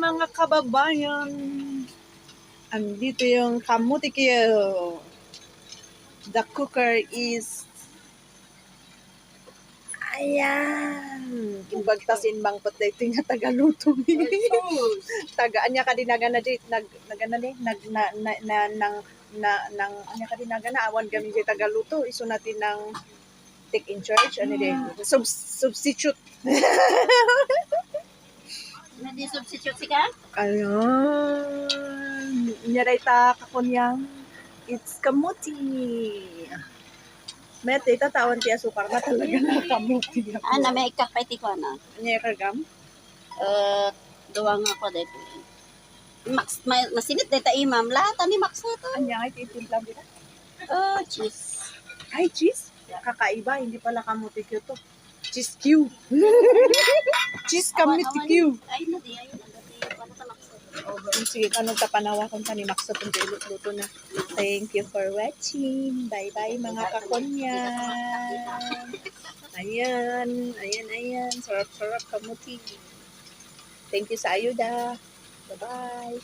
mga kababayan. Andito yung kamuti kiyo. The cooker is... Ayan. Kimbagtasin bang patay ito nga tagaluto. Tagaan niya kadinaga na di. Nagana di. Nang anya kadinaga na. Awan kami di tagaluto. Iso natin ng take in charge. Ano di? Substitute. Hindi substitute si ka? Ayun. Nyaray ta kakunyang. It's kamuti. Mete, tatawan ti asukar na talaga na kamuti. Ana, may ikakpaiti ko na. Anya kagam? Duwang ako dito. Max, masinit dito imam. Lahat ni Max na to. Anya ay titimpla dito? Cheese. Ay, cheese? Kakaiba, hindi pala kamuti Q to. Cheese Q. Cheese kamuti Q. Ay, na di. Ay, na di. Paano sa Max? Sige, anong tapanawa kung ni Max itong luto na. Thank you for watching. Bye-bye mga kakonyan. Ayan. Sarap-sarap kamuti. Thank you sa ayuda. Bye-bye.